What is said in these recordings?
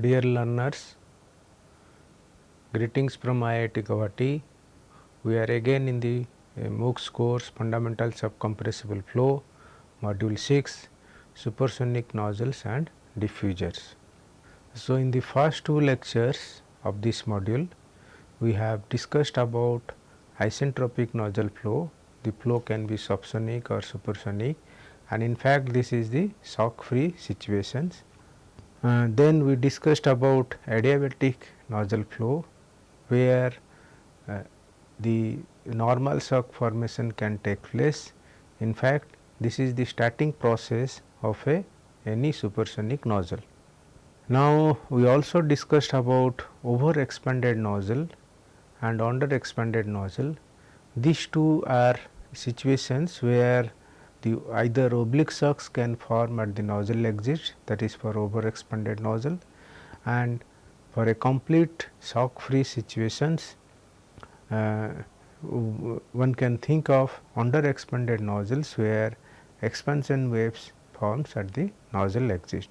Dear learners, greetings from IIT Guwahati. We are again in the MOOCs course Fundamentals of Compressible Flow, Module 6, Supersonic Nozzles and Diffusers. So, in the first two lectures of this module, we have discussed about isentropic nozzle flow. The flow can be subsonic or supersonic, and in fact, this is the shock free situations. Then we discussed about adiabatic nozzle flow, where the normal shock formation can take place. In fact, this is the starting process of any supersonic nozzle. Now, we also discussed about over expanded nozzle and under expanded nozzle. These two are situations where the either oblique shocks can form at the nozzle exit, that is for over expanded nozzle, and for a complete shock free situations one can think of under expanded nozzles where expansion waves forms at the nozzle exit.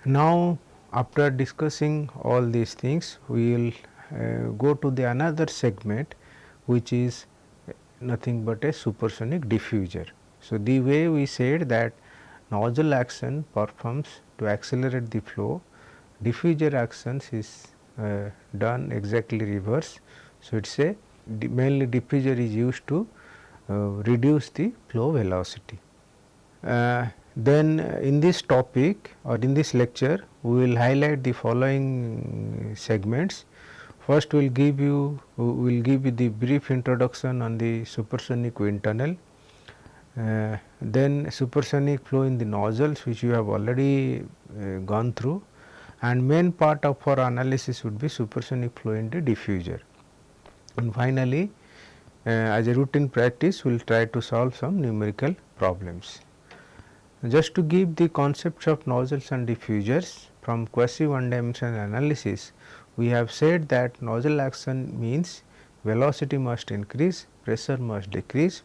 Now, after discussing all these things, we will go to the another segment, which is nothing but a supersonic diffuser. So, the way we said that nozzle action performs to accelerate the flow, diffuser actions is done exactly reverse. So, it is a mainly diffuser is used to reduce the flow velocity. Then in this topic or in this lecture, we will highlight the following segments. First, we will give you the brief introduction on the supersonic wind tunnel. Then supersonic flow in the nozzles, which you have already gone through, and main part of our analysis would be supersonic flow in the diffuser. And finally, as a routine practice, we will try to solve some numerical problems. Just to give the concepts of nozzles and diffusers from quasi one dimensional analysis, we have said that nozzle action means velocity must increase, pressure must decrease.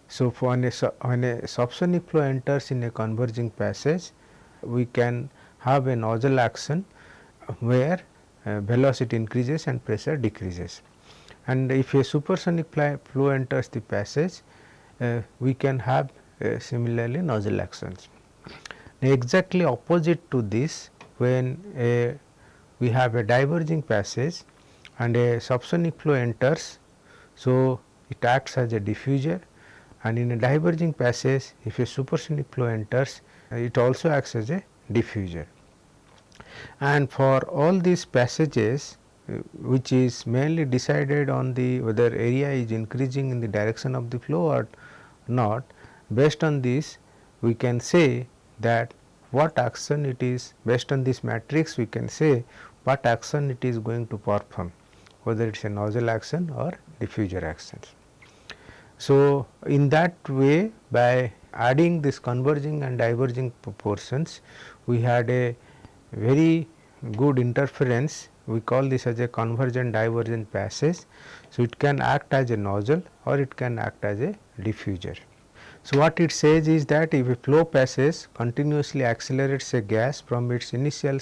So, when a subsonic flow enters in a converging passage, we can have a nozzle action where velocity increases and pressure decreases. And if a supersonic flow enters the passage, we can have similarly nozzle actions. Now, exactly opposite to this, when we have a diverging passage and a subsonic flow enters, so it acts as a diffuser, and in a diverging passage, if a supersonic flow enters, it also acts as a diffuser. And for all these passages, which is mainly decided on the whether area is increasing in the direction of the flow or not, based on this we can say that what action it is, based on this matrix we can say what action it is going to perform, whether it is a nozzle action or diffuser actions. So, in that way, by adding this converging and diverging portions, we had a very good interference. We call this as a convergent divergent passage. So, it can act as a nozzle or it can act as a diffuser. So, what it says is that if a flow passage continuously accelerates a gas from its initial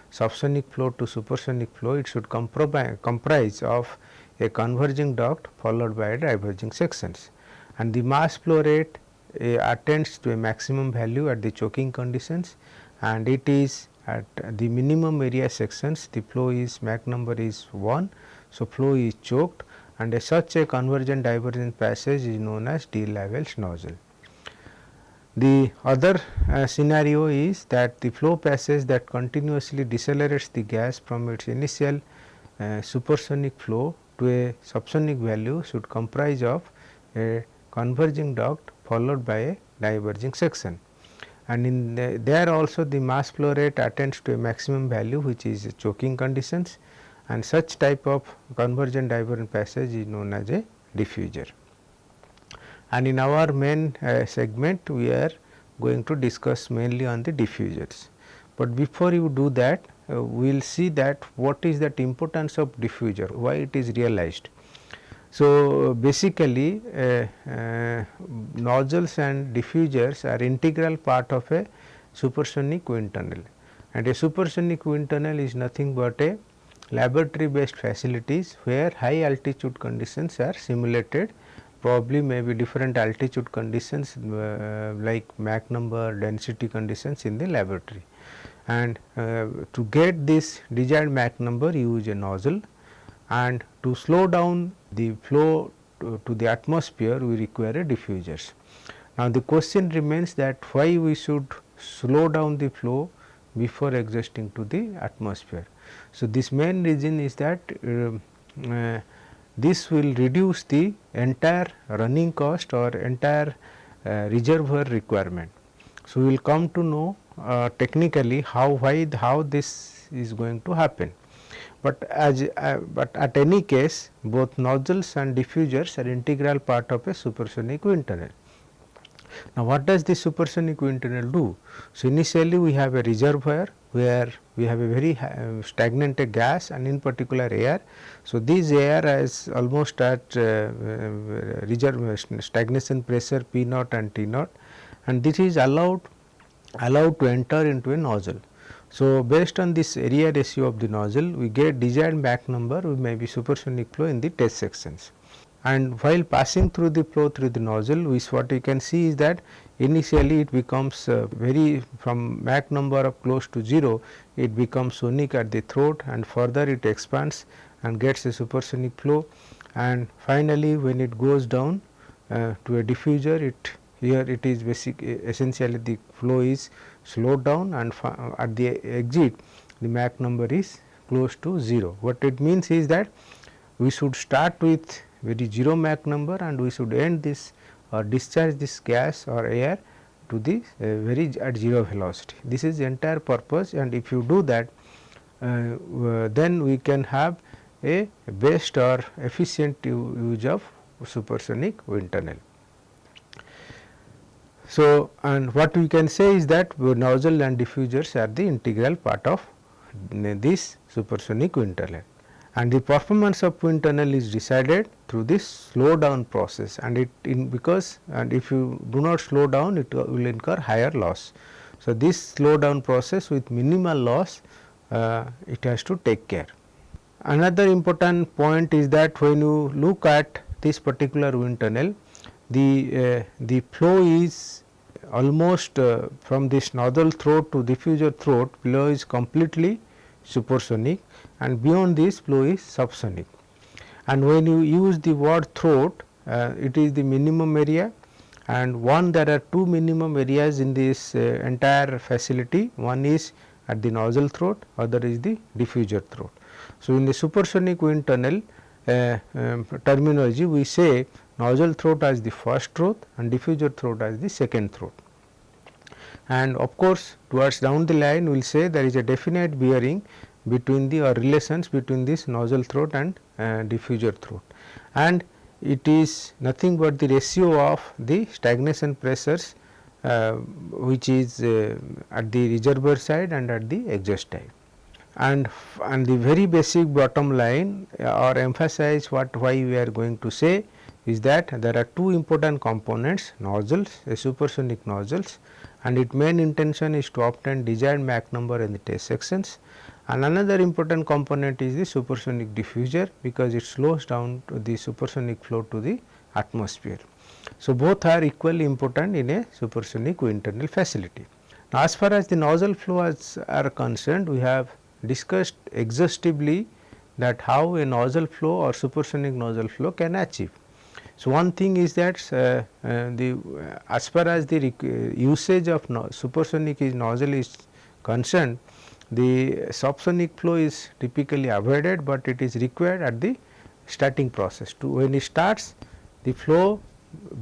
subsonic flow to supersonic flow, it should comprise of a converging duct followed by a diverging sections, and the mass flow rate attains to a maximum value at the choking conditions, and it is at the minimum area sections the flow is Mach number is 1. So, flow is choked, and such a convergent divergent passage is known as de-Lavel's nozzle. The other scenario is that the flow passage that continuously decelerates the gas from its initial supersonic flow to a subsonic value should comprise of a converging duct followed by a diverging section, and in there also the mass flow rate attains to a maximum value which is choking conditions, and such type of convergent divergent passage is known as a diffuser. And in our main segment we are going to discuss mainly on the diffusers, but before you do that we will see that what is that importance of diffuser, why it is realized. So, basically nozzles and diffusers are integral part of a supersonic wind tunnel, and a supersonic wind tunnel is nothing but a laboratory based facilities where high altitude conditions are simulated, probably maybe different altitude conditions like Mach number, density conditions in the laboratory. And to get this desired Mach number, you use a nozzle, and to slow down the flow to the atmosphere, we require a diffusers. Now, the question remains that why we should slow down the flow before exhausting to the atmosphere. So, this main reason is that this will reduce the entire running cost or entire reservoir requirement. So, we will come to know technically how this is going to happen. But at any case, both nozzles and diffusers are integral part of a supersonic wind tunnel. Now, what does the supersonic wind tunnel do? So, initially we have a reservoir where we have a very stagnant gas and in particular air. So, this air is almost at stagnation pressure P naught and T naught, and this is allowed to enter into a nozzle. So, based on this area ratio of the nozzle, we get desired Mach number, we may be supersonic flow in the test sections. And while passing through the flow through the nozzle, what you can see is that initially it becomes from Mach number of close to 0, it becomes sonic at the throat, and further it expands and gets a supersonic flow, and finally when it goes down to a diffuser, here it is essentially the flow is slowed down, and at the exit the Mach number is close to 0. What it means is that we should start with very 0 Mach number and we should end this or discharge this gas or air to the at 0 velocity. This is the entire purpose, and if you do that, then we can have a best or efficient use of supersonic wind tunnel. So, and what we can say is that nozzle and diffusers are the integral part of this supersonic wind tunnel, and the performance of wind tunnel is decided through this slow down process, and if you do not slow down, it will incur higher loss. So, this slow down process with minimal loss it has to take care. Another important point is that when you look at this particular wind tunnel, the flow is almost from this nozzle throat to diffuser throat, flow is completely supersonic, and beyond this flow is subsonic. And when you use the word throat, it is the minimum area, and there are two minimum areas in this entire facility. One is at the nozzle throat, other is the diffuser throat. So, in the supersonic wind tunnel terminology, we say nozzle throat as the first throat and diffuser throat as the second throat. And of course, towards down the line we will say there is a definite bearing between the relations between this nozzle throat and diffuser throat, and it is nothing but the ratio of the stagnation pressures which is at the reservoir side and at the exhaust side. And the very basic bottom line or emphasize why we are going to say is that there are two important components: nozzles, a supersonic nozzles, and its main intention is to obtain desired Mach number in the test sections. And another important component is the supersonic diffuser, because it slows down to the supersonic flow to the atmosphere. So, both are equally important in a supersonic wind tunnel facility. Now, as far as the nozzle flows are concerned, we have discussed exhaustively that how a nozzle flow or supersonic nozzle flow can achieve. So, one thing is that as far as the usage of supersonic nozzle is concerned, the subsonic flow is typically avoided, but it is required at the starting process. When it starts, the flow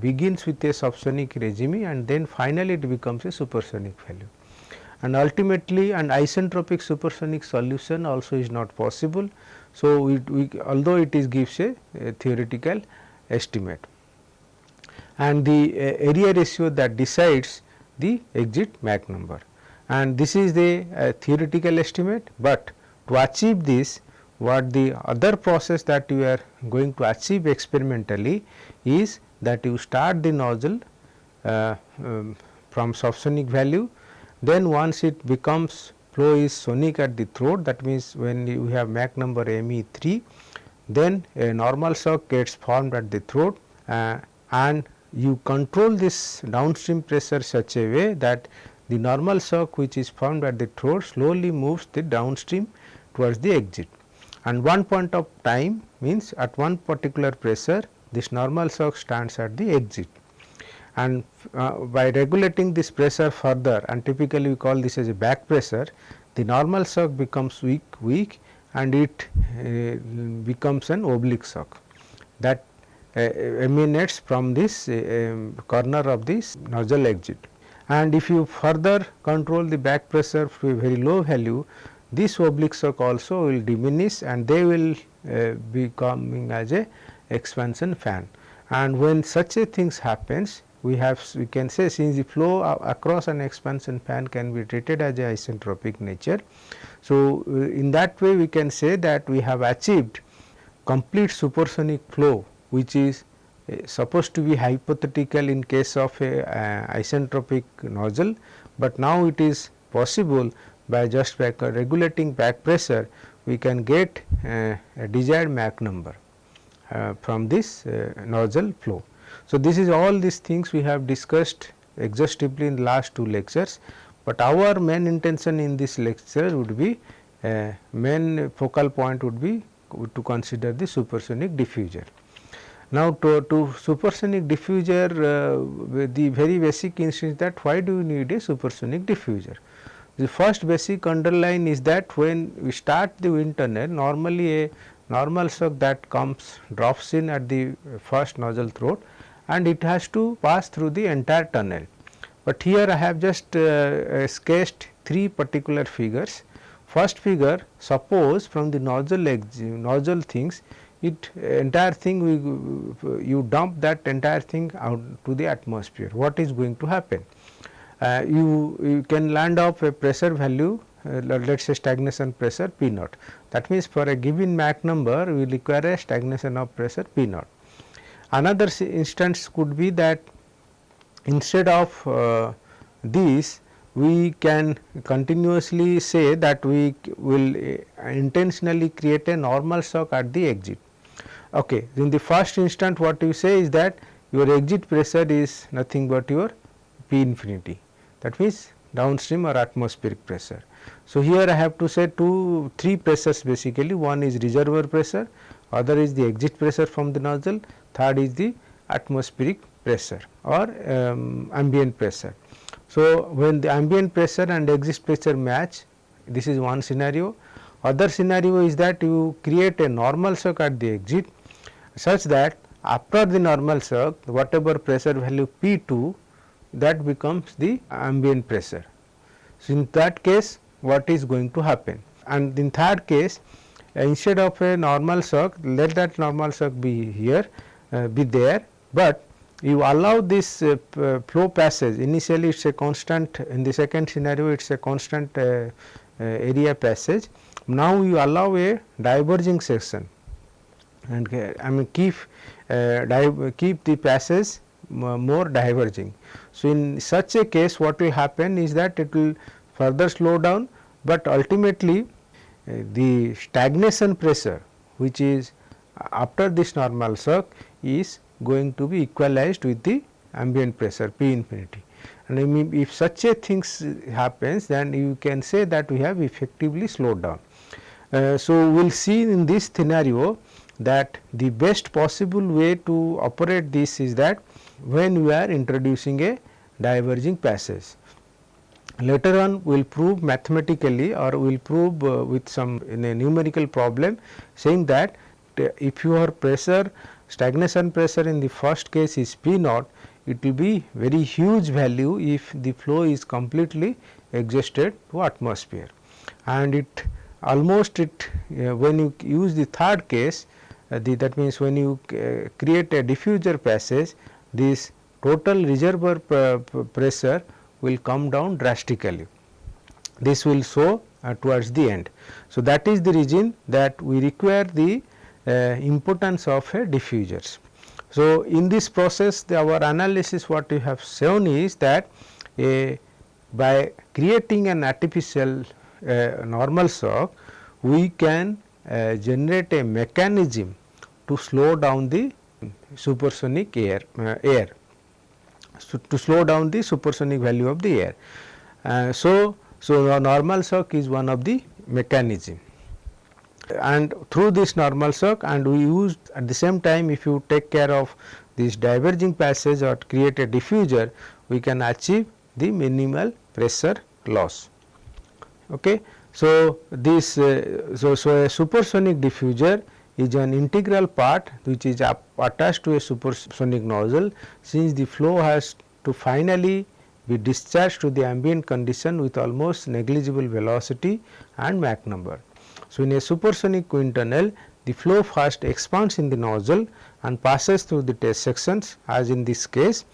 begins with a subsonic regime, and then finally it becomes a supersonic value. And ultimately an isentropic supersonic solution also is not possible. So, although it gives a theoretical estimate, and the area ratio that decides the exit Mach number, and this is the theoretical estimate. But to achieve this, what the other process that you are going to achieve experimentally is that you start the nozzle from subsonic value, then once it becomes flow is sonic at the throat, that means when you have Mach number Me3, then a normal shock gets formed at the throat and you control this downstream pressure such a way that the normal shock which is formed at the throat slowly moves the downstream towards the exit, and one point of time means at one particular pressure this normal shock stands at the exit, and by regulating this pressure further, and typically we call this as a back pressure, the normal shock becomes weak and it becomes an oblique shock that emanates from this corner of this nozzle exit. And if you further control the back pressure to a very low value, this oblique shock also will diminish and they will be coming as a expansion fan. And when such a things happens, we can say, since the flow across an expansion fan can be treated as a isentropic nature. So, in that way we can say that we have achieved complete supersonic flow, which is supposed to be hypothetical in case of a isentropic nozzle, but now it is possible by just regulating back pressure we can get a desired Mach number from this nozzle flow. So, this is all these things we have discussed exhaustively in the last two lectures, but our main intention in this lecture would be main focal point would be to consider the supersonic diffuser. Now, to supersonic diffuser, the very basic instinct is that why do you need a supersonic diffuser? The first basic underline is that when we start the wind tunnel, normally a normal shock that drops in at the first nozzle throat and it has to pass through the entire tunnel. But here I have just sketched three particular figures. First figure, suppose from the nozzle things, entire thing you dump that entire thing out to the atmosphere. What is going to happen? You can land up a pressure value, let us say stagnation pressure P naught. That means, for a given Mach number we require a stagnation of pressure P naught. Another instance could be that instead of this we can continuously say that we will intentionally create a normal shock at the exit. Okay. In the first instant what you say is that your exit pressure is nothing but your P infinity, that means downstream or atmospheric pressure. So, here I have to say three pressures basically, one is reservoir pressure, other is the exit pressure from the nozzle, third is the atmospheric pressure or ambient pressure. So, when the ambient pressure and exit pressure match, this is one scenario. Other scenario is that you create a normal shock at the exit such that after the normal shock whatever pressure value P2, that becomes the ambient pressure. So, in that case what is going to happen? And in third case, instead of a normal shock, let that normal shock be here, be there, but you allow this flow passage. Initially it is a constant, in the second scenario it is a constant area passage. Now you allow a diverging section and keep the passage more diverging. So, in such a case what will happen is that it will further slow down, but ultimately the stagnation pressure which is after this normal shock is going to be equalized with the ambient pressure P infinity. And if such a things happens, then you can say that we have effectively slowed down. So, we will see in this scenario that the best possible way to operate this is that when we are introducing a diverging passage. Later on we will prove mathematically, or we will prove with some in a numerical problem saying that if your pressure, stagnation pressure in the first case is P naught, it will be very huge value if the flow is completely exhausted to atmosphere, and it almost when you use the third case, that means when you create a diffuser passage, this total reservoir pressure will come down drastically. This will show towards the end. So, that is the reason that we require the importance of a diffusers. So, in this process our analysis what we have shown is that by creating an artificial normal shock, we can generate a mechanism to slow down the supersonic air, so to slow down the supersonic value of the air. So a normal shock is one of the mechanism, and through this normal shock, and we use at the same time, if you take care of this diverging passage or create a diffuser, we can achieve the minimal pressure loss. Okay. So this so a supersonic diffuser is an integral part which is attached to a supersonic nozzle, since the flow has to finally be discharged to the ambient condition with almost negligible velocity and Mach number. So, in a supersonic wind tunnel, the flow first expands in the nozzle and passes through the test sections as in this case,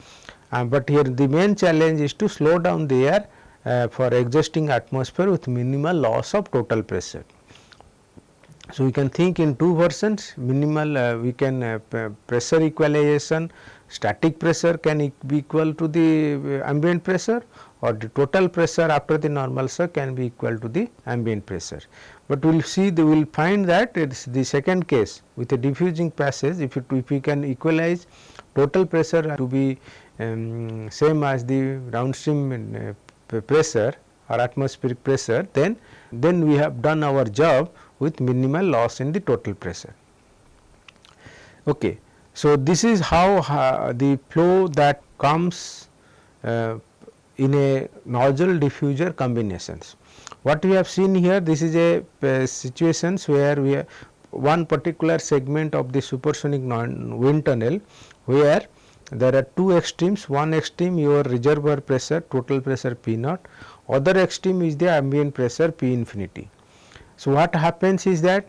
but here the main challenge is to slow down the air for existing atmosphere with minimal loss of total pressure. So, we can think in two versions: minimal we can pressure equalization, static pressure can be equal to the ambient pressure, or the total pressure after the normal shock can be equal to the ambient pressure. But we will see, we will find that it is the second case with a diffusing passage. If we can equalize total pressure to be same as the downstream pressure or atmospheric pressure, then we have done our job with minimal loss in the total pressure. Okay. So, this is how the flow that comes in a nozzle diffuser combinations. What we have seen here, this is a situations where we have one particular segment of the supersonic wind tunnel, where there are two extremes. One extreme your reservoir pressure, total pressure P naught, other extreme is the ambient pressure P infinity. So, what happens is that,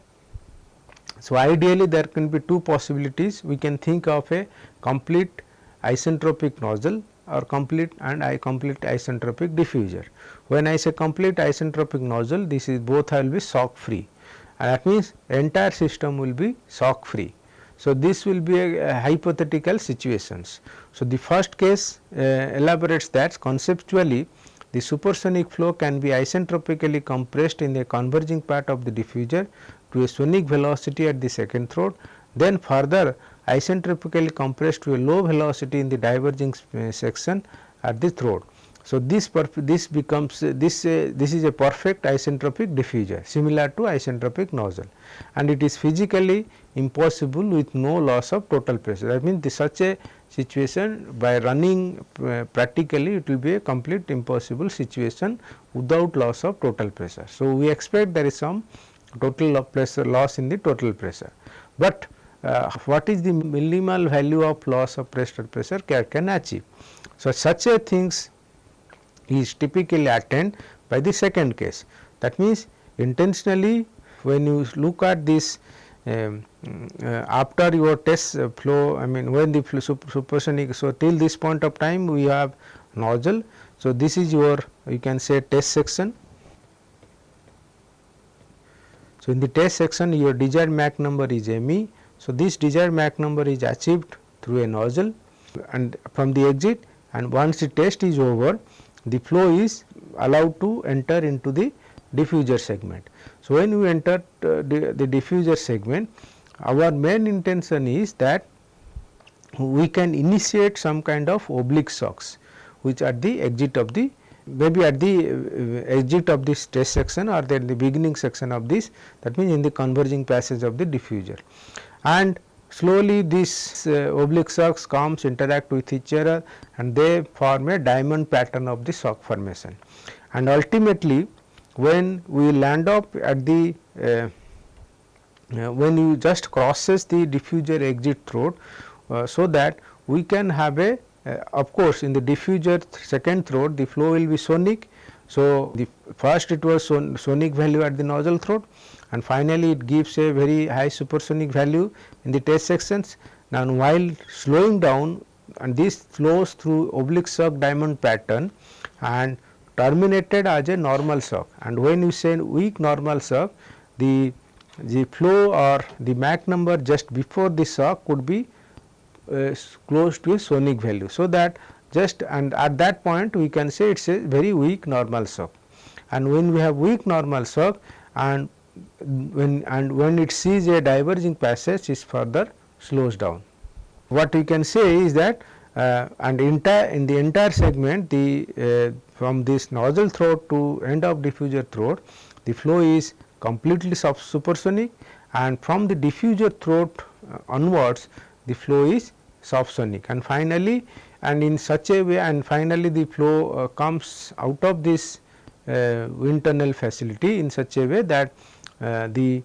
so ideally there can be two possibilities. We can think of a complete isentropic nozzle or complete isentropic diffuser. When I say complete isentropic nozzle, this is both will be shock free, and that means entire system will be shock free. So, this will be a hypothetical situations. So, the first case elaborates that conceptually the supersonic flow can be isentropically compressed in the converging part of the diffuser to a sonic velocity at the second throat, then further isentropically compressed to a low velocity in the diverging section at the throat. So, this becomes this is a perfect isentropic diffuser similar to isentropic nozzle, and it is physically impossible with no loss of total pressure. That means, such a situation by running practically it will be a complete impossible situation without loss of total pressure. So, we expect there is some total pressure loss in the total pressure, but what is the minimal value of loss of pressure can achieve. So, such a things is typically attained by the second case. That means, intentionally when you look at this after your test flow, I mean when the supersonic, so till this point of time we have nozzle. So, this is your, you can say, test section. So, in the test section your desired Mach number is ME. So, this desired Mach number is achieved through a nozzle and from the exit, and once the test is over, the flow is allowed to enter into the diffuser segment. So, when we enter the diffuser segment, our main intention is that we can initiate some kind of oblique shocks, which at the exit of the, maybe at the exit of this test section or the beginning section of this, that means in the converging passage of the diffuser, and slowly these oblique shocks comes interact with each other and they form a diamond pattern of the shock formation, and ultimately when we land up at the when you just crosses the diffuser exit throat, so that we can have a of course, in the diffuser second throat the flow will be sonic. So, the first it was sonic value at the nozzle throat, and finally it gives a very high supersonic value in the test sections. Now, while slowing down, and this flows through oblique shock diamond pattern and terminated as a normal shock, and when you say weak normal shock, the flow or the Mach number just before the shock could be close to a sonic value. So, that just, and at that point we can say it is a very weak normal shock. and when we have weak normal shock, and when it sees a diverging passage, it further slows down. What we can say is that and in the entire segment, the from this nozzle throat to end of diffuser throat, the flow is completely supersonic, and from the diffuser throat onwards, the flow is subsonic, and finally in such a way, and finally the flow comes out of this wind tunnel facility in such a way that the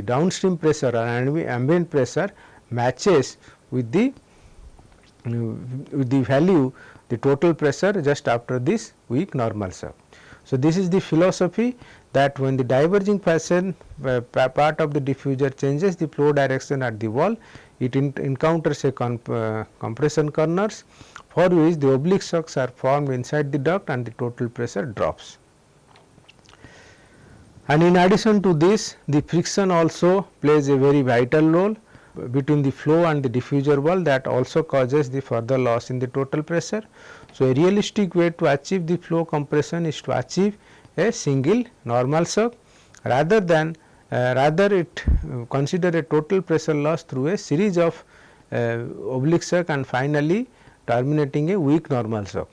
downstream pressure or ambient pressure matches with the value, the total pressure just after this weak normal shock. So, this is the philosophy, that when the diverging passage part of the diffuser changes the flow direction at the wall, it encounters a compression corners, for which the oblique shocks are formed inside the duct and the total pressure drops. And in addition to this, the friction also plays a very vital role between the flow and the diffuser wall, that also causes the further loss in the total pressure. So, a realistic way to achieve the flow compression is to achieve a single normal shock, rather it consider a total pressure loss through a series of oblique shock and finally terminating a weak normal shock.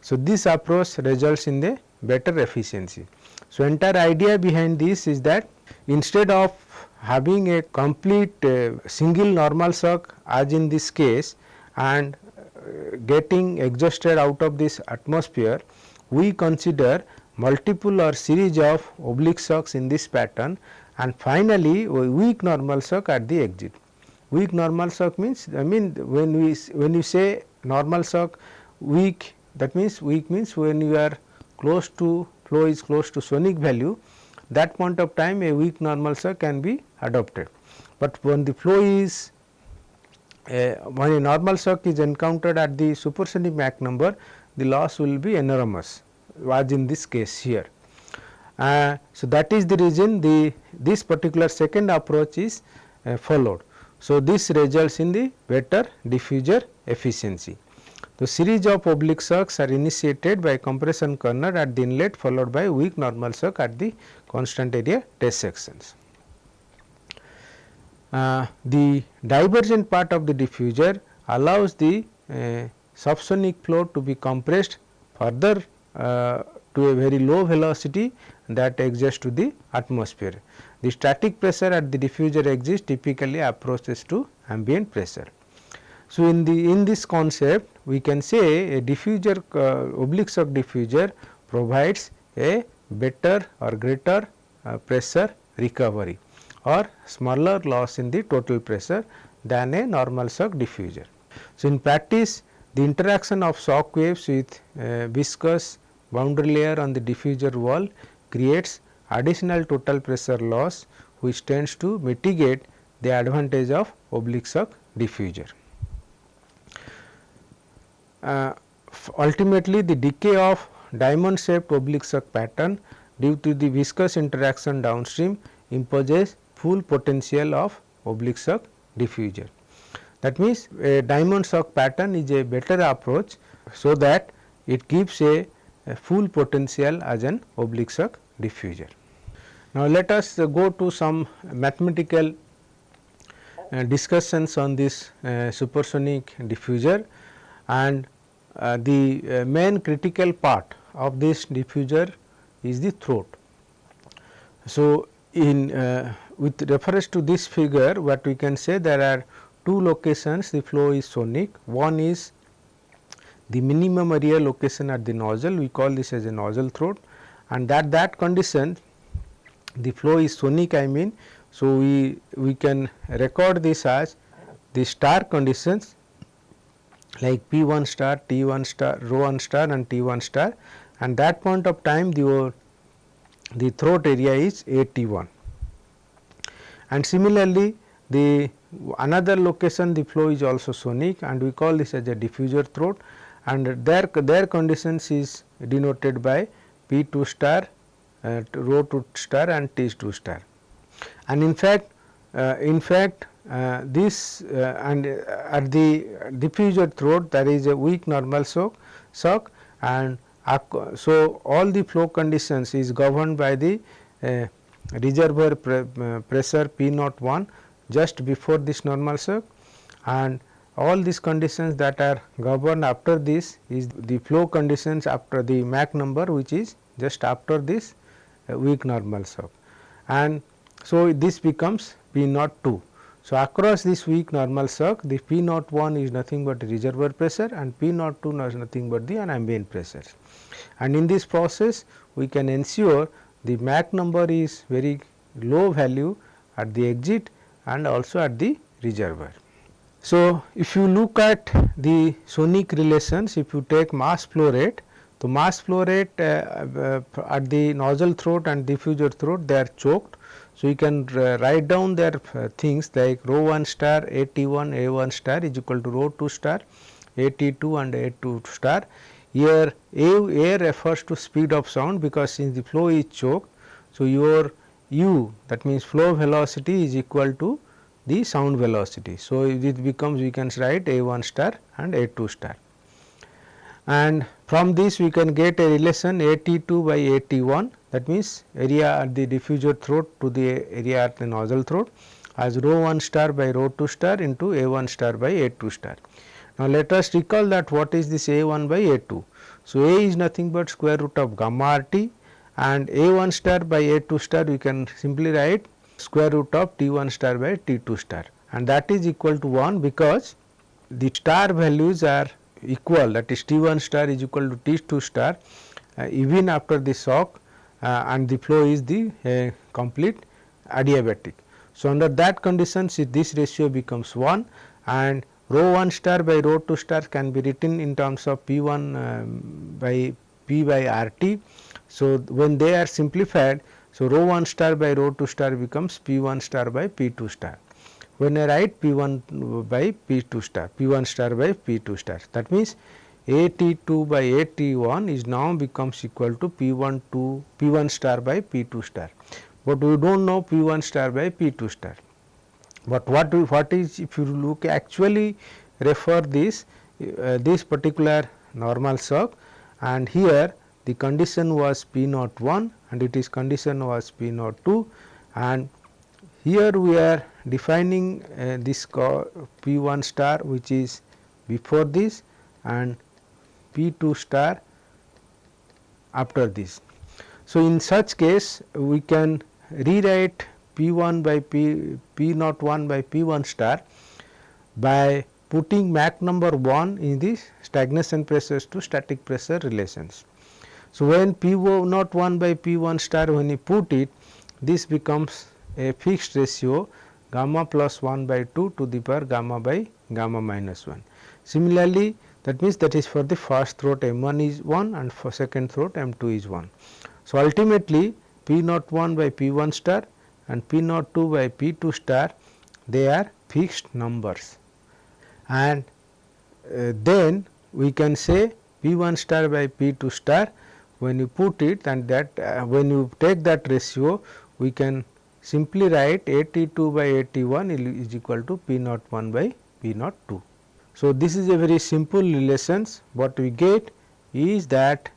So, this approach results in the better efficiency. So, entire idea behind this is that instead of having a complete single normal shock as in this case and getting exhausted out of this atmosphere, we consider multiple or series of oblique shocks in this pattern, and finally a weak normal shock at the exit. Weak normal shock means, when you say normal shock weak, that means weak means when you are close to flow is close to sonic value, that point of time a weak normal shock can be adopted. But when the flow is when a normal shock is encountered at the supersonic Mach number, the loss will be enormous, as in this case here. So, that is the reason this particular second approach is followed. So, this results in the better diffuser efficiency. The series of oblique shocks are initiated by compression corner at the inlet, followed by weak normal shock at the constant area test sections. The divergent part of the diffuser allows the subsonic flow to be compressed further to a very low velocity that exists to the atmosphere. The static pressure at the diffuser exit typically approaches to ambient pressure. So, in this concept we can say a diffuser oblique shock diffuser provides a better or greater pressure recovery or smaller loss in the total pressure than a normal shock diffuser. So, in practice the interaction of shock waves with viscous boundary layer on the diffuser wall creates additional total pressure loss, which tends to mitigate the advantage of oblique shock diffuser. Ultimately, the decay of diamond shaped oblique shock pattern due to the viscous interaction downstream imposes full potential of oblique shock diffuser. That means, a diamond shock pattern is a better approach, so that it gives a full potential as an oblique shock diffuser. Now, let us go to some mathematical discussions on this supersonic diffuser, and the main critical part of this diffuser is the throat. So, in with reference to this figure, what we can say, there are two locations the flow is sonic. One is the minimum area location at the nozzle, we call this as a nozzle throat, and that condition the flow is sonic, I mean. So, we can record this as the star conditions like P1 star, T1 star, rho 1 star and T1 star, and that point of time the throat area is AT1. And similarly, the another location the flow is also sonic, and we call this as a diffuser throat, and their conditions is denoted by P2 star, rho 2 star and T2 star. And in fact, this and at the diffuser throat there is a weak normal shock, and So, all the flow conditions is governed by the reservoir pressure P naught 1 just before this normal circ, and all these conditions that are governed after this is the flow conditions after the Mach number, which is just after this weak normal circ, and so this becomes P naught 2. So, across this weak normal circ, the P naught 1 is nothing but reservoir pressure and P naught 2 is nothing but the ambient pressure, and in this process we can ensure the Mach number is very low value at the exit and also at the reservoir. So, if you look at the sonic relations, if you take mass flow rate, the mass flow rate at the nozzle throat and diffuser throat, they are choked. So, you can write down their things like rho 1 star AT1 A1 star is equal to rho 2 star AT2 and A2 star. Here A refers to speed of sound, because since the flow is choked. So, your U, that means flow velocity, is equal to the sound velocity. So, it becomes, we can write A1 star and A2 star, and from this we can get a relation AT2 by AT1, that means area at the diffuser throat to the area at the nozzle throat, as rho 1 star by rho 2 star into A1 star by A2 star. Now, let us recall that what is this A1 by A2. So, A is nothing but square root of gamma RT, and A1 star by A2 star we can simply write square root of T1 star by T2 star, and that is equal to 1, because the star values are equal, that is T1 star is equal to T2 star even after the shock, and the flow is the complete adiabatic. So, under that conditions this ratio becomes 1, and rho 1 star by rho 2 star can be written in terms of P1 by P by RT. So, when they are simplified, so rho 1 star by rho 2 star becomes P1 star by P2 star. When I write P1 by P2 star, P1 star by P2 star, that means AT2 by AT1 is now becomes equal to P1 star by P2 star, but we do not know P1 star by P2 star. But what is, if you look actually refer this this particular normal circ, and here the condition was P naught 1 and it is condition was P naught 2, and here we are defining this P1 star which is before this and P2 star after this. So, in such case we can rewrite P1 by P naught 1 by P1 star by putting Mach number 1 in the stagnation pressures to static pressure relations. So, when P naught 1 by P1 star, when you put it, this becomes a fixed ratio gamma plus 1 by 2 to the power gamma by gamma minus 1. Similarly, that means that is for the first throat M1 is 1 and for second throat M2 is 1. So, ultimately P naught 1 by P1 star and P naught 2 by P2 star, they are fixed numbers, and then we can say P1 star by P2 star, when you put it, and that when you take that ratio we can simply write AT2 by AT1 is equal to P naught 1 by P naught 2. So, this is a very simple relations. What we get is that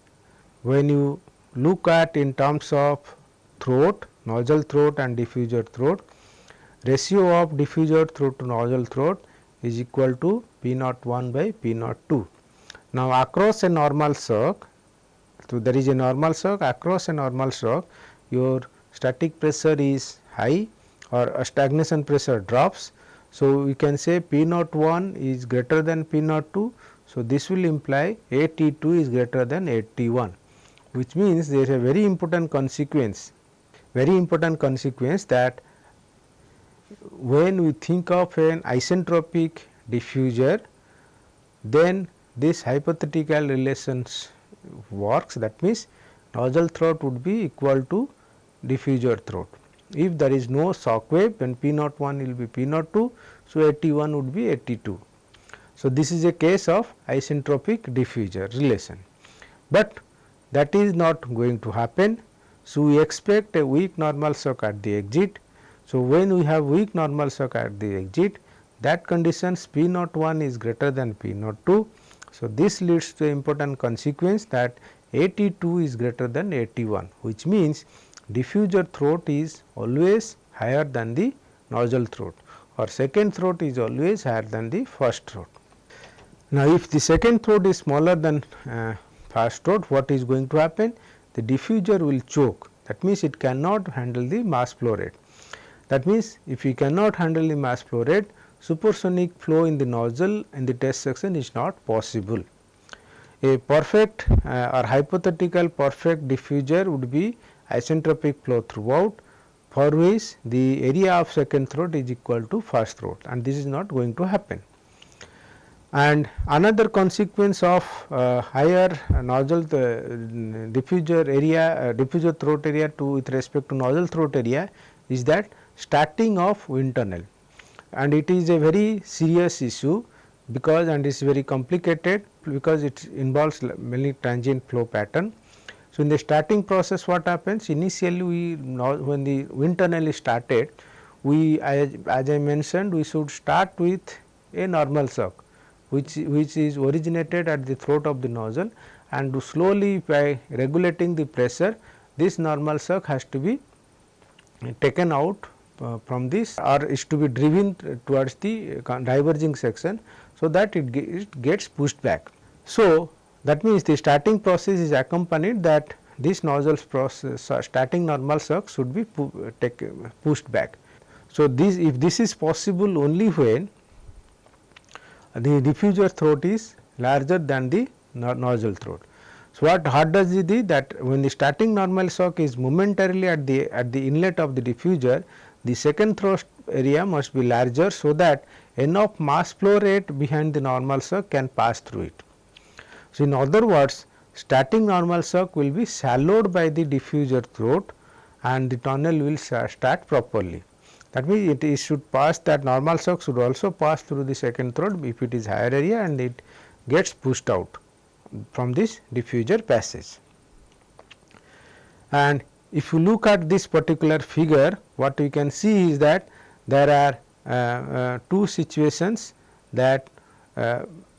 when you look at in terms of throat, nozzle throat and diffuser throat, ratio of diffuser throat to nozzle throat is equal to P naught 1 by P naught 2. Now, across a normal circ, so there is a normal circ, across a normal circ your static pressure is high or a stagnation pressure drops. So, we can say P naught 1 is greater than P naught 2. So, this will imply AT2 is greater than AT1, which means there is a very important consequence that when we think of an isentropic diffuser, then this hypothetical relations works, that means nozzle throat would be equal to diffuser throat. If there is no shock wave, then P naught 1 will be P naught 2, so AT1 would be AT2. So, this is a case of isentropic diffuser relation, but that is not going to happen. So, we expect a weak normal shock at the exit. So, when we have weak normal shock at the exit, that conditions P naught 1 is greater than P naught 2. So, this leads to important consequence that AT2 is greater than AT1, which means diffuser throat is always higher than the nozzle throat, or second throat is always higher than the first throat. Now, if the second throat is smaller than first throat, what is going to happen? The diffuser will choke, that means it cannot handle the mass flow rate. That means, if we cannot handle the mass flow rate, supersonic flow in the nozzle in the test section is not possible. A perfect or hypothetical perfect diffuser would be isentropic flow throughout, for which the area of second throat is equal to first throat, and this is not going to happen. And another consequence of higher nozzle diffuser area, diffuser throat area with respect to nozzle throat area is that starting of wind tunnel, and it is a very serious issue because, and it is very complicated because it involves many transient flow pattern. So, in the starting process what happens, initially we when the wind tunnel is started, we as I mentioned, we should start with a normal suck which is originated at the throat of the nozzle, and slowly by regulating the pressure, this normal suck has to be taken out from this, or is to be driven towards the diverging section, so that it gets pushed back. So, that means the starting process is accompanied that this nozzle process starting normal suck should be pushed back. So, this if this is possible only when the diffuser throat is larger than the nozzle throat. So, what does it do? That when the starting normal suck is momentarily at the inlet of the diffuser, the second throat area must be larger, so that enough mass flow rate behind the normal suck can pass through it. So, in other words, starting normal suck will be shallowed by the diffuser throat and the tunnel will start properly. That means, it should pass, that normal suck should also pass through the second throat if it is higher area, and it gets pushed out from this diffuser passage. And if you look at this particular figure, what we can see is that there are two situations, that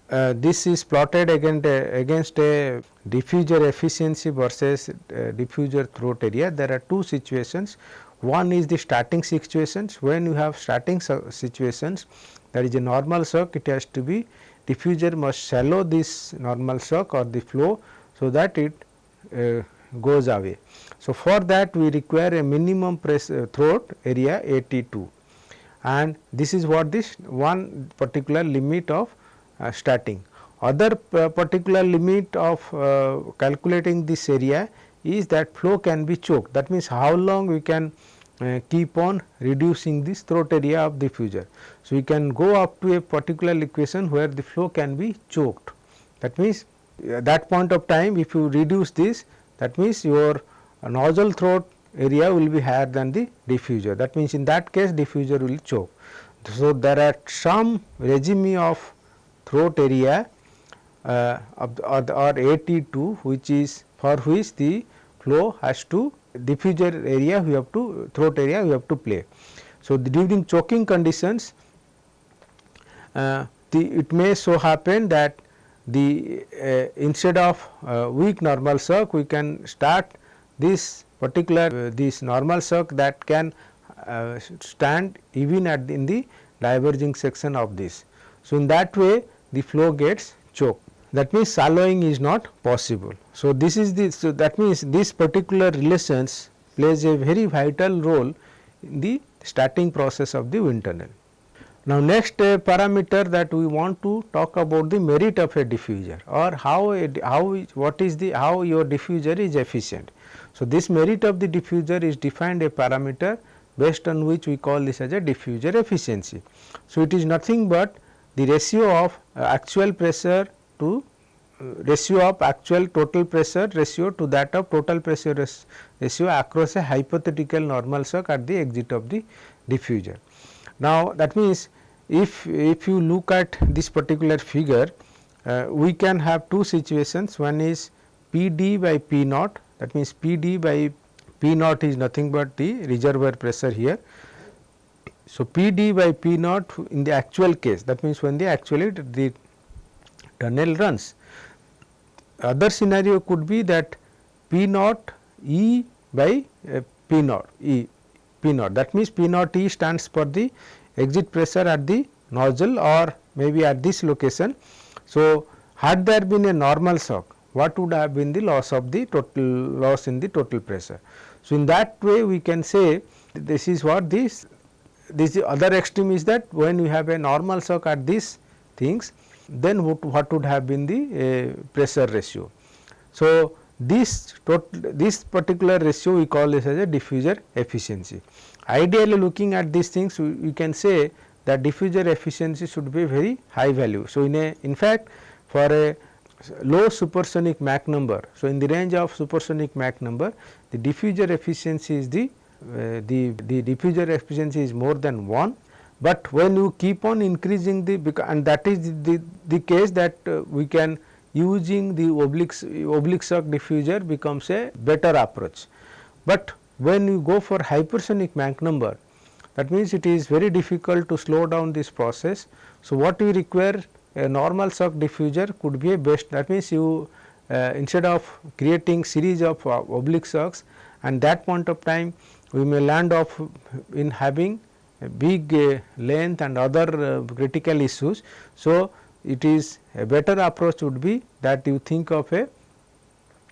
this is plotted against a diffuser efficiency versus diffuser throat area. There are two situations. One is the starting situations. When you have starting situations, there is a normal suck, it has to be, diffuser must shallow this normal suck or the flow, so that it goes away. So, for that we require a minimum throat area AT2, and this is what this one particular limit of starting. Other particular limit of calculating this area is that flow can be choked. That means, how long we can keep on reducing this throat area of diffuser. So, we can go up to a particular equation where the flow can be choked. That means, at that point of time, if you reduce this, that means your nozzle throat area will be higher than the diffuser. That means, in that case diffuser will choke. So, there are some regime of throat area or AT2, which is for which the flow has to diffuser area we have to throat area we have to play. So, during choking conditions, it may so happen that the instead of weak normal suck, we can start this particular this normal suck that can stand even in the diverging section of this. So, in that way the flow gets choked. That means, shallowing is not possible. So, this is the, so that means this particular relations plays a very vital role in the starting process of the wind tunnel. Now, next parameter that we want to talk about the merit of a diffuser, or how your diffuser is efficient. So, this merit of the diffuser is defined a parameter based on which we call this as a diffuser efficiency. So, it is nothing but the ratio of actual pressure to ratio of actual total pressure ratio to that of total pressure ratio across a hypothetical normal suck at the exit of the diffuser. Now, that means, if you look at this particular figure, we can have two situations. One is P d by P naught, that means, P d by P naught is nothing but the reservoir pressure here. So, P d by P naught in the actual case, that means, when the tunnel runs. other scenario could be that P naught E by P naught E P naught, that means P naught E stands for the exit pressure at the nozzle or maybe at this location. So, had there been a normal shock, what would have been the loss of the total loss in the total pressure. So, in that way we can say this is what this other extreme is, that when we have a normal shock at these things, then what would have been the pressure ratio. So, this particular ratio we call this as a diffuser efficiency. Ideally looking at these things, we can say that diffuser efficiency should be very high value. So, in fact for a low supersonic Mach number, so in the range of supersonic Mach number, the diffuser efficiency is the diffuser efficiency is more than 1, but when you keep on increasing and that is the case that we can using the oblique shock diffuser becomes a better approach. But when you go for hypersonic Mach number, that means it is very difficult to slow down this process. So, what we require, a normal shock diffuser could be a best, that means you instead of creating series of oblique shocks, and that point of time we may land off in having a big length and other critical issues. So, it is a better approach would be that you think of a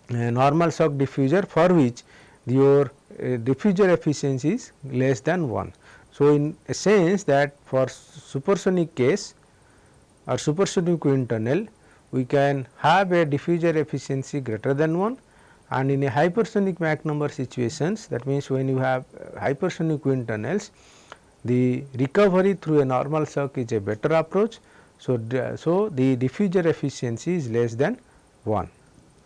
normal shock diffuser for which your diffuser efficiency is less than 1. So, in a sense that for supersonic case or supersonic wind tunnel, we can have a diffuser efficiency greater than 1, and in a hypersonic Mach number situations, that means when you have hypersonic wind tunnels, the recovery through a normal shock is a better approach. So, the diffuser efficiency is less than 1.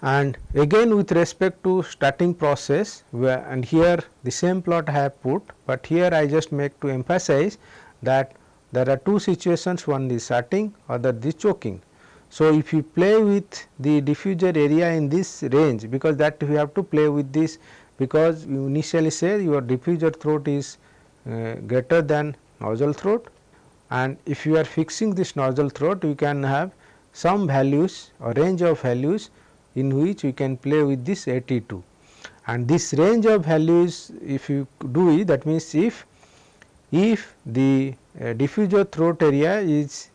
And again with respect to starting process, and here the same plot I have put, but here I just make to emphasize that there are two situations, one is starting, other the choking. So, if you play with the diffuser area in this range, because that you have to play with this, because you initially say your diffuser throat is greater than nozzle throat, and if you are fixing this nozzle throat, you can have some values or range of values in which we can play with this 82, and this range of values if you do it, that means if the diffuser throat area is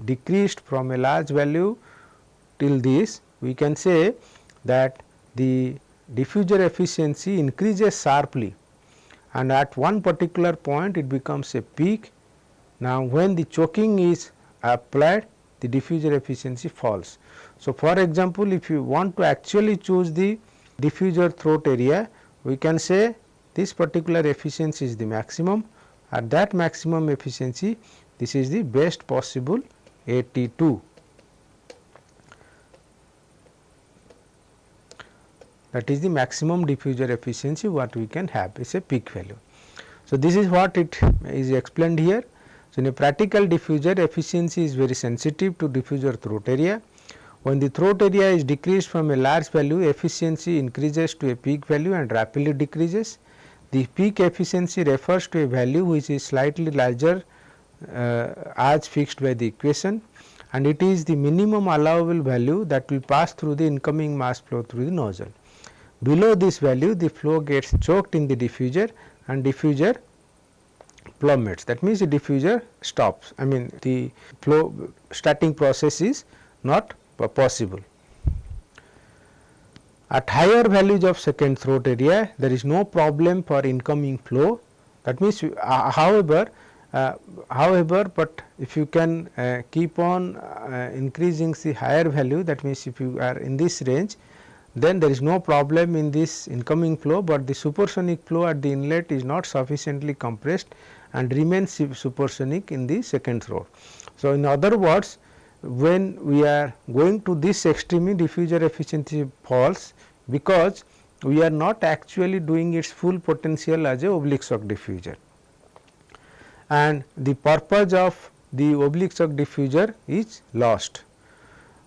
decreased from a large value till this, we can say that the diffuser efficiency increases sharply, and at one particular point it becomes a peak. Now, when the choking is applied, the diffuser efficiency falls. So, for example, if you want to actually choose the diffuser throat area, we can say this particular efficiency is the maximum. At that maximum efficiency, this is the best possible 82. That is the maximum diffuser efficiency what we can have, is a peak value. So, this is what it is explained here. So, in a practical diffuser, efficiency is very sensitive to diffuser throat area. When the throat area is decreased from a large value, efficiency increases to a peak value and rapidly decreases. The peak efficiency refers to a value which is slightly larger as fixed by the equation, and it is the minimum allowable value that will pass through the incoming mass flow through the nozzle. Below this value, the flow gets choked in the diffuser and diffuser plummets. That means the diffuser stops. I mean the flow starting process is not possible. At higher values of second throat area, there is no problem for incoming flow. That means, however, but if you can keep on increasing the higher value, that means if you are in this range, then there is no problem in this incoming flow, but the supersonic flow at the inlet is not sufficiently compressed and remains supersonic in the second throat. So, in other words, when we are going to this extreme, diffuser efficiency falls because we are not actually doing its full potential as a oblique shock diffuser, and the purpose of the oblique shock diffuser is lost,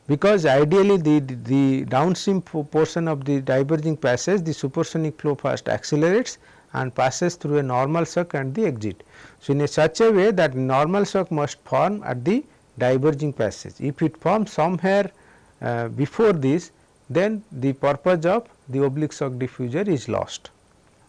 because ideally the downstream portion of the diverging passage, the supersonic flow first accelerates and passes through a normal shock and the exit. So, in such a way that normal shock must form at the diverging passage. If it forms somewhere before this, then the purpose of the oblique suck diffuser is lost.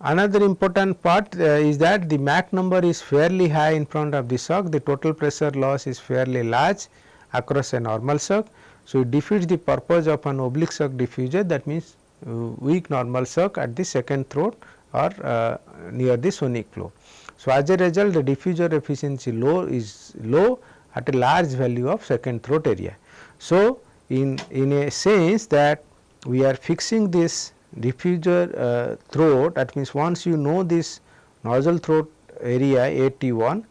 Another important part is that the Mach number is fairly high in front of the suck, the total pressure loss is fairly large across a normal suck. So, it defeats the purpose of an oblique suck diffuser, that means weak normal suck at the second throat or near the sonic flow. So, as a result the diffuser efficiency is low at a large value of second throat area. So, in a sense that we are fixing this diffuser throat, that means once you know this nozzle throat area AT1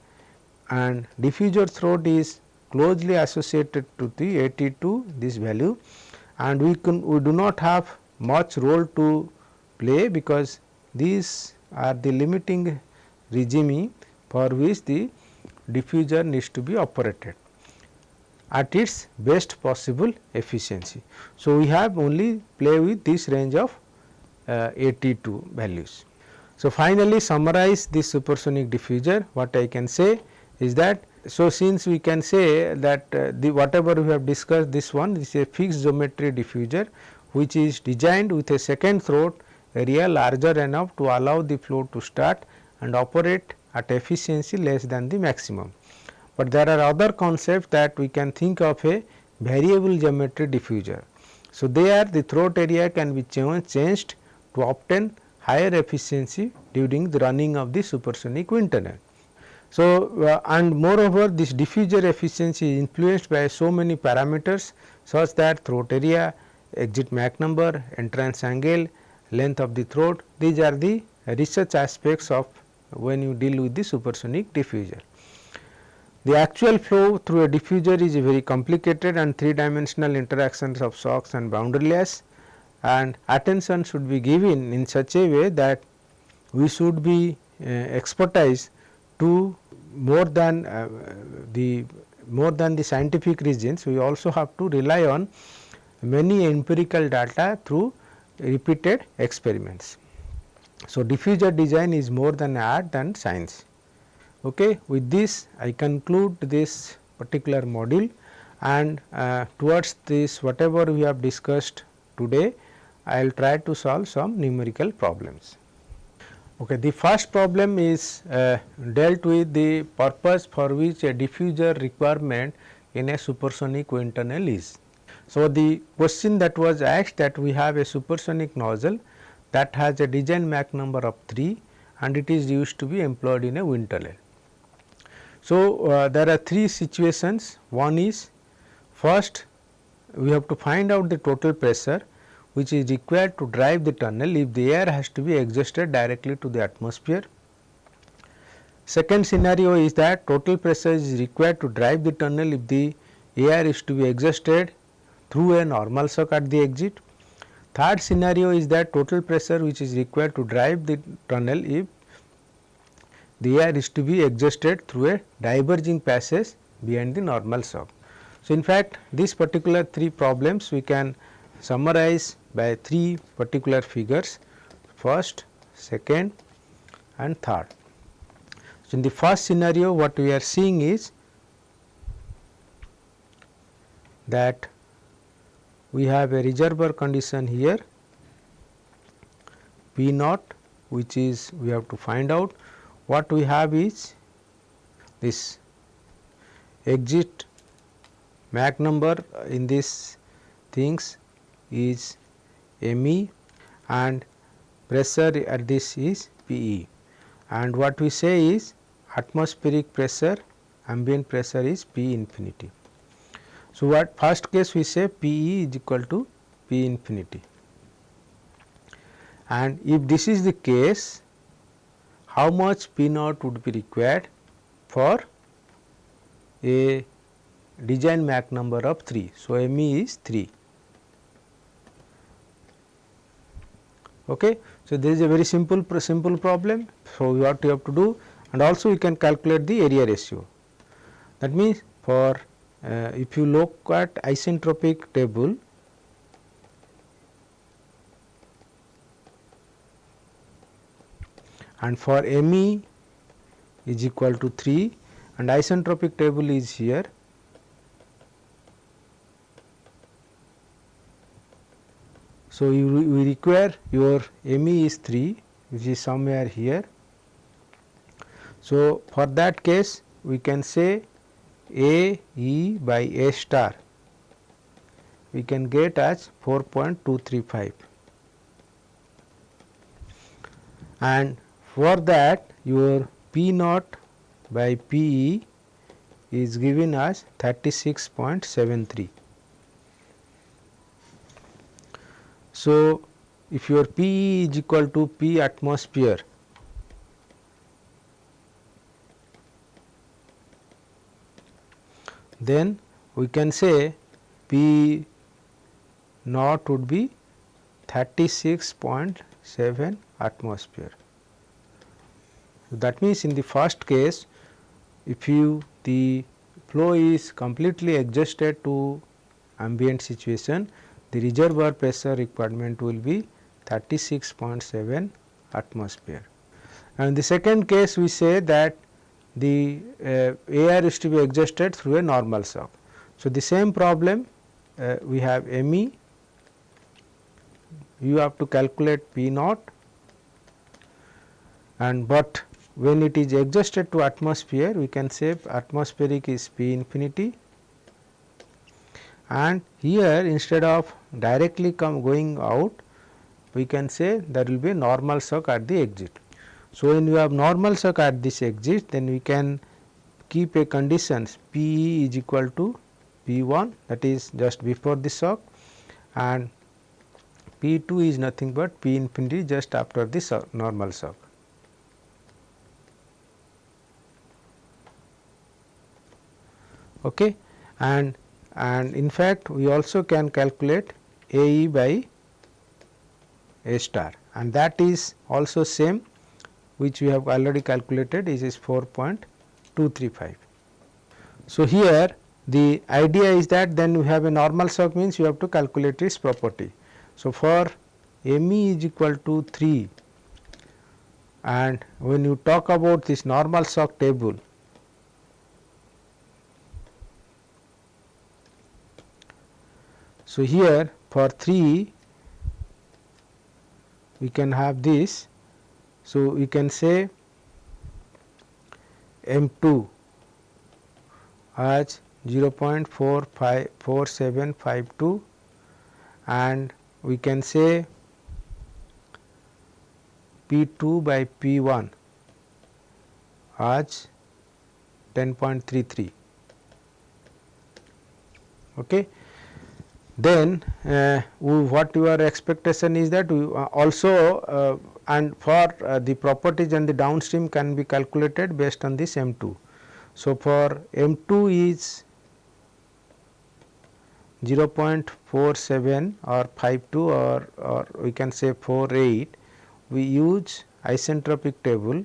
and diffuser throat is closely associated to the AT2 this value, and we do not have much role to play because these are the limiting regime for which the diffuser needs to be operated at its best possible efficiency. So, we have only play with this range of AT2 values. So, finally, summarize this supersonic diffuser, what I can say is that, so since we can say that the whatever we have discussed, this one is a fixed geometry diffuser which is designed with a second throat area larger enough to allow the flow to start and operate at efficiency less than the maximum. But there are other concepts that we can think of a variable geometry diffuser. So, there the throat area can be changed to obtain higher efficiency during the running of the supersonic wind tunnel. So, and moreover this diffuser efficiency is influenced by so many parameters such that throat area, exit Mach number, entrance angle, length of the throat, these are the research aspects of when you deal with the supersonic diffuser. The actual flow through a diffuser is a very complicated and three dimensional interactions of shocks and boundary layers, and attention should be given in such a way that we should be expertise to more than the scientific reasons. We also have to rely on many empirical data through repeated experiments. So, diffuser design is more than art than science. Okay. With this I conclude this particular module, and towards this whatever we have discussed today, I will try to solve some numerical problems. Okay. The first problem is dealt with the purpose for which a diffuser requirement in a supersonic wind tunnel is. So, the question that was asked, that we have a supersonic nozzle that has a design Mach number of 3 and it is used to be employed in a wind tunnel. So, there are three situations. One is, first we have to find out the total pressure which is required to drive the tunnel if the air has to be exhausted directly to the atmosphere. Second scenario is that total pressure is required to drive the tunnel if the air is to be exhausted through a normal suck at the exit. Third scenario is that total pressure which is required to drive the tunnel if the air is to be exhausted through a diverging passage behind the normal suck. So, in fact, these particular three problems we can summarize by three particular figures, first, second and third. So, in the first scenario what we are seeing is that we have a reservoir condition here P naught, which is we have to find out. What we have is this exit Mach number in this things is ME and pressure at this is PE, and what we say is atmospheric pressure, ambient pressure is P infinity. So, what first case we say PE is equal to P infinity, and if this is the case, how much P naught would be required for a design Mach number of 3. So, ME is 3. Okay. So, this is a very simple problem. So, what you have to do, and also you can calculate the area ratio. That means, for if you look at isentropic table, and for ME is equal to 3 and isentropic table is here. So, we require your ME is 3, which is somewhere here. So, for that case we can say A E by A star we can get as 4.235, and for that your P naught by P E is given as 36.73. So, if your P E is equal to P atmosphere, then we can say P naught would be 36.7 atmosphere. So, that means in the first case, if the flow is completely adjusted to ambient situation, the reservoir pressure requirement will be 36.7 atmosphere. And the second case we say that the air is to be adjusted through a normal shock. So, the same problem we have ME, you have to calculate P naught, and but when it is adjusted to atmosphere we can say atmospheric is P infinity, and here instead of directly going out we can say there will be a normal shock at the exit. So, when you have normal shock at this exit, then we can keep a conditions P E is equal to P 1, that is just before the shock, and P 2 is nothing but P infinity just after the normal shock. Okay. And in fact, we also can calculate A E by A star, and that is also same which we have already calculated, is 4.235. So, here the idea is that then we have a normal shock means you have to calculate its property. So, for ME is equal to 3, and when you talk about this normal shock table, so here for 3 we can have this. So, we can say M2 as 0.4752, and we can say P2 by P1 as 10.33. Okay. Then what your expectation is that we also and for the properties and the downstream can be calculated based on this M2. So, for M2 is 0.47 or 52 or we can say 48, we use isentropic table.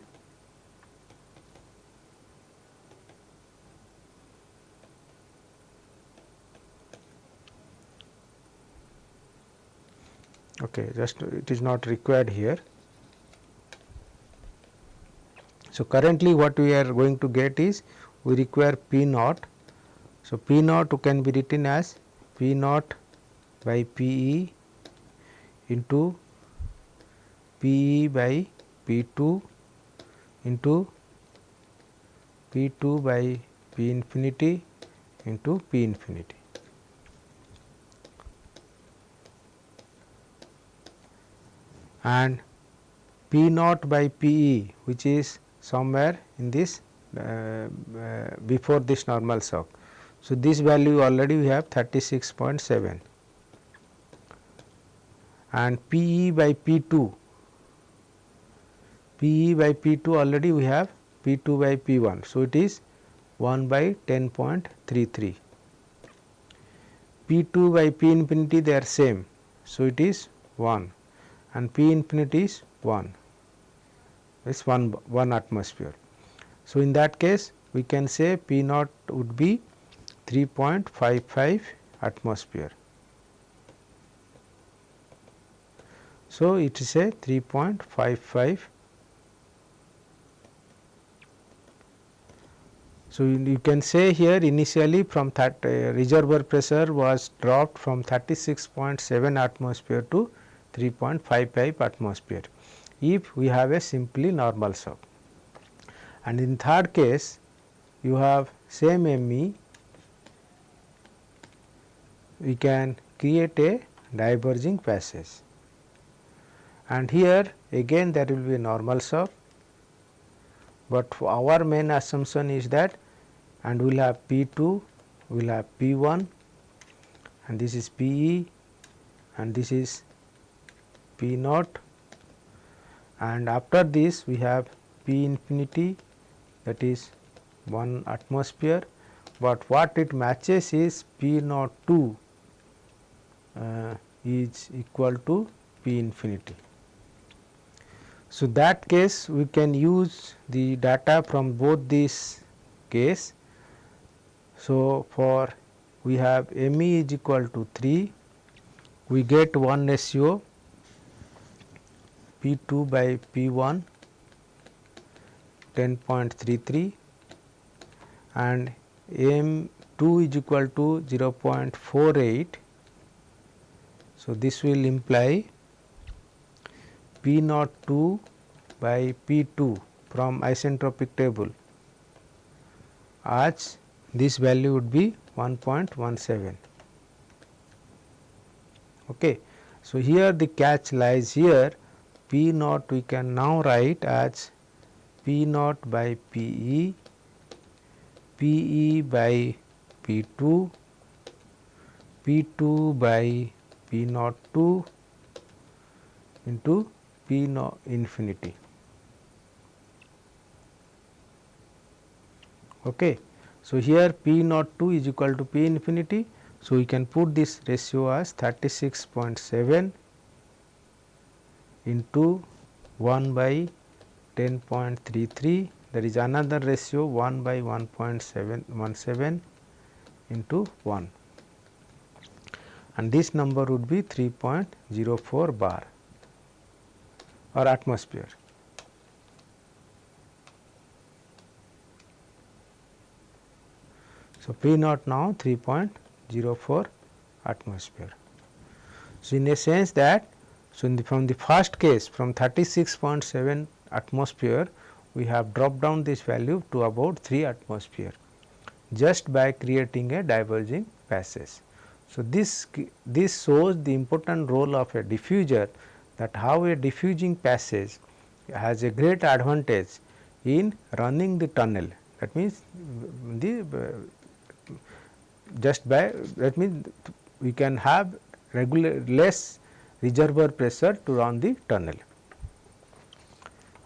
Okay, just it is not required here. So, currently what we are going to get is we require P naught. So, P naught can be written as P naught by P E into P E by P 2 into P 2 by P infinity into P infinity. And P naught by P E, which is somewhere in this before this normal shock. So, this value already we have 36.7, and P E by P 2, P E by P 2 already we have P 2 by P 1. So, it is 1 by 10.33. P 2 by P infinity they are same. So, it is 1, and P infinity is 1, is 1 atmosphere. So, in that case we can say P naught would be 3.55 atmosphere. So, it is a 3.55. So, you can say here initially from that reservoir pressure was dropped from 36.7 atmosphere to 3.55 atmosphere if we have a simply normal shock. And in third case you have same ME, we can create a diverging passage, and here again there will be a normal shock, but our main assumption is that, and we will have P2, we will have P1, and this is PE, and this is P naught, and after this we have P infinity, that is 1 atmosphere, but what it matches is P naught 2 is equal to P infinity. So, that case we can use the data from both these case. So, for we have ME is equal to 3, we get one ratio P2 by P1 10.33, and M2 is equal to 0.48. So, this will imply P naught 2 by P2 from isentropic table as this value would be 1.17. Okay. So, here the catch lies here, P naught we can now write as P naught by PE, PE by P2, P2 by P naught 2 into P naught infinity. Okay. So, here P naught 2 is equal to P infinity. So, we can put this ratio as 36.7 into 1 by 10.33, there is another ratio 1 by 1.717 into 1, and this number would be 3.04 bar or atmosphere. So, P naught now 3.04 atmosphere. So, in a sense that, so from the first case from 36.7 atmosphere we have dropped down this value to about 3 atmosphere just by creating a diverging passage. So, this shows the important role of a diffuser, that how a diffusing passage has a great advantage in running the tunnel. That means, the just by that means we can have less reservoir pressure to run the tunnel.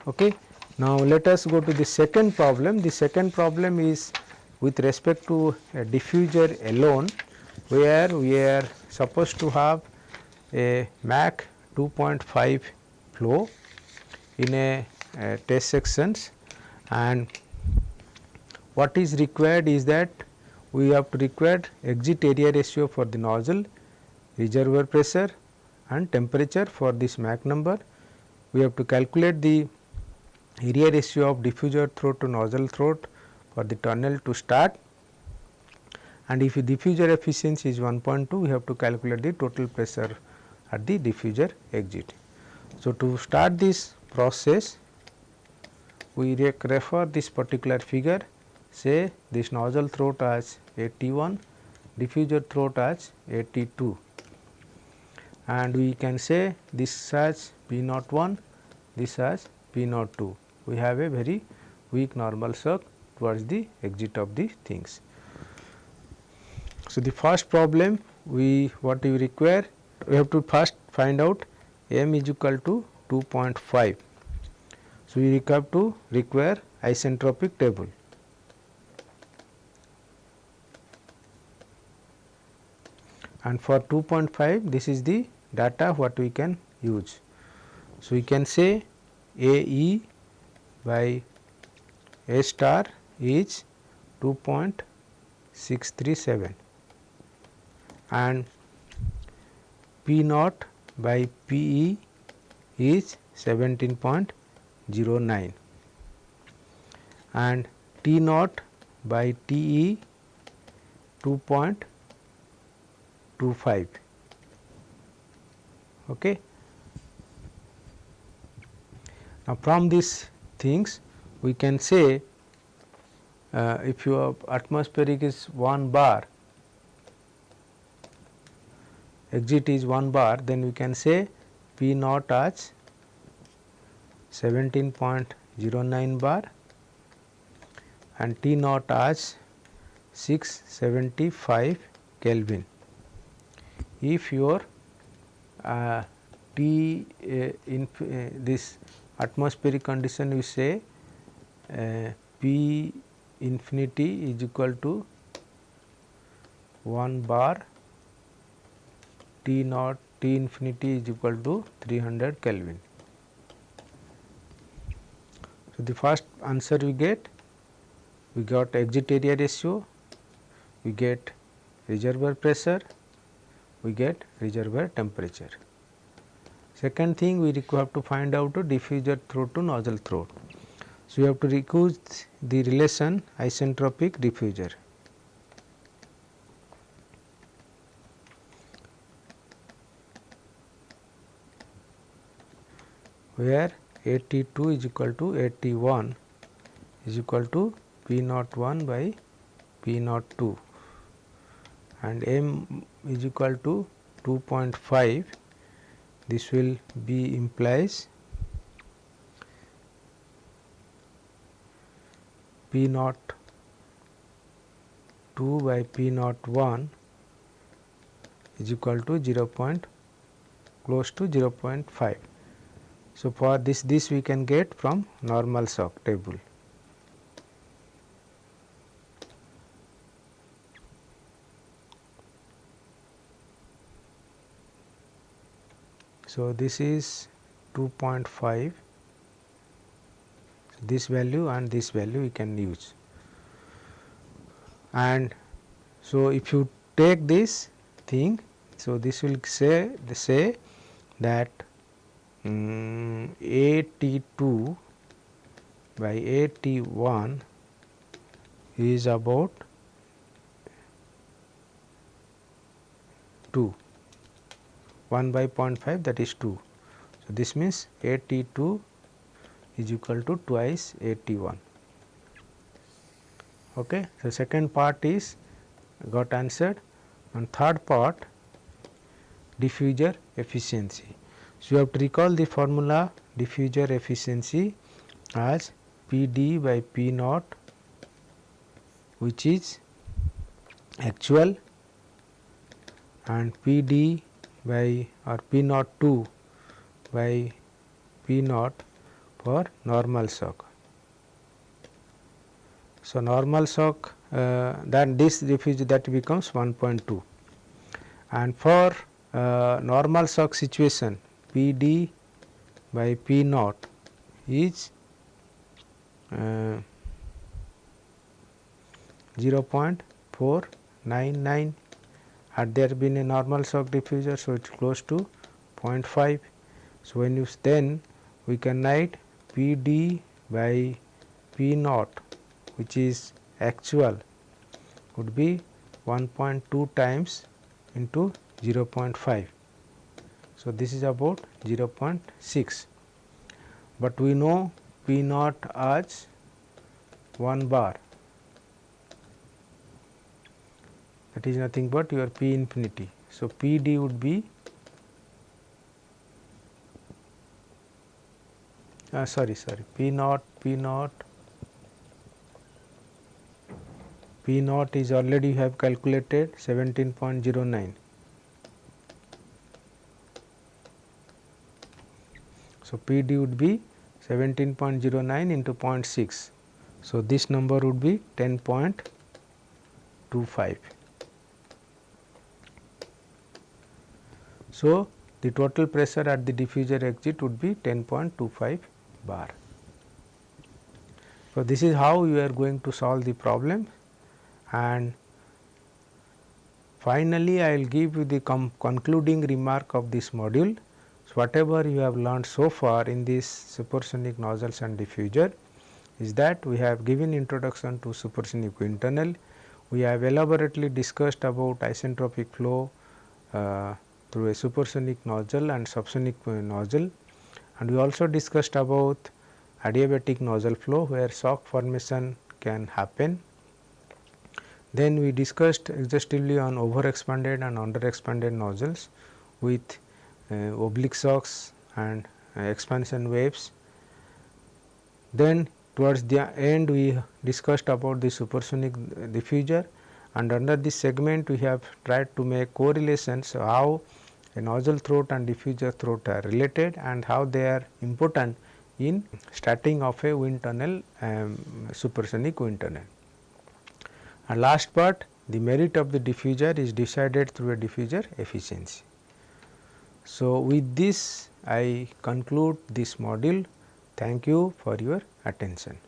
Okay. Now, let us go to the second problem. The second problem is with respect to a diffuser alone, where we are supposed to have a Mach 2.5 flow in a test sections, and what is required is that we have to require exit area ratio for the nozzle, reservoir pressure and temperature for this Mach number. We have to calculate the area ratio of diffuser throat to nozzle throat for the tunnel to start, and if the diffuser efficiency is 1.2, we have to calculate the total pressure at the diffuser exit. So, to start this process, we refer this particular figure, say this nozzle throat as AT1, diffuser throat as AT2, and we can say this as P naught 1, this as P naught 2. We have a very weak normal shock towards the exit of the things. So, the first problem what we require, we have to first find out M is equal to 2.5. So, we have to require isentropic table. And for 2.5, this is the data what we can use. So, we can say AE by A star is 2.637 and P naught by PE is 17.09 and T naught by TE 2.25. Okay. Now, from these things we can say if your atmospheric is 1 bar, exit is 1 bar, then we can say P naught as 17.09 bar and T naught as 675 Kelvin. If your T this atmospheric condition we say P infinity is equal to 1 bar, T naught T infinity is equal to 300 Kelvin. So, the first answer we got exit area ratio, we get reservoir pressure, we get reservoir temperature. Second thing we have to find out diffuser throat to nozzle throat. So, we have to recuse the relation isentropic diffuser. Where AT2 is equal to AT1 is equal to P naught 1 by P naught 2 and M is equal to 2.5. This will be implies P naught 2 by P naught 1 is equal to close to 0.5. So, for this we can get from normal shock table. So, this is 2.5, this value and this value we can use. And so, if you take this thing, so this will say that AT2 by AT1 is about 2, 1 by 0.5, that is 2. So, this means AT2 is equal to twice AT1. Okay. So, second part is got answered, and third part diffuser efficiency. So, you have to recall the formula diffuser efficiency as PD by P naught, which is actual, and PD by or P naught 2 by P naught for normal shock. So, normal shock then this diffuser that becomes 1.2, and for normal shock situation PD by P naught is 0.499. Had there been a normal shock diffuser, so it is close to 0.5. So, when you then we can write PD by P naught, which is actual, would be 1.2 times into 0.5. So, this is about 0.6, but we know P naught as 1 bar, that is nothing but your P infinity. So, PD would be P naught is already have calculated 17.09. So, PD would be 17.09 into 0.6. So, this number would be 10.25. So, the total pressure at the diffuser exit would be 10.25 bar. So, this is how you are going to solve the problem, and finally, I will give you the concluding remark of this module. So, whatever you have learned so far in this supersonic nozzles and diffuser is that we have given introduction to supersonic internal, we have elaborately discussed about isentropic flow through a supersonic nozzle and subsonic nozzle, and we also discussed about adiabatic nozzle flow where shock formation can happen. Then we discussed exhaustively on overexpanded and underexpanded nozzles with oblique shocks and expansion waves. Then towards the end we discussed about the supersonic diffuser, and under this segment we have tried to make correlations how a nozzle throat and diffuser throat are related and how they are important in starting of a wind tunnel, supersonic wind tunnel. And last part, the merit of the diffuser is decided through a diffuser efficiency. So, with this I conclude this module. Thank you for your attention.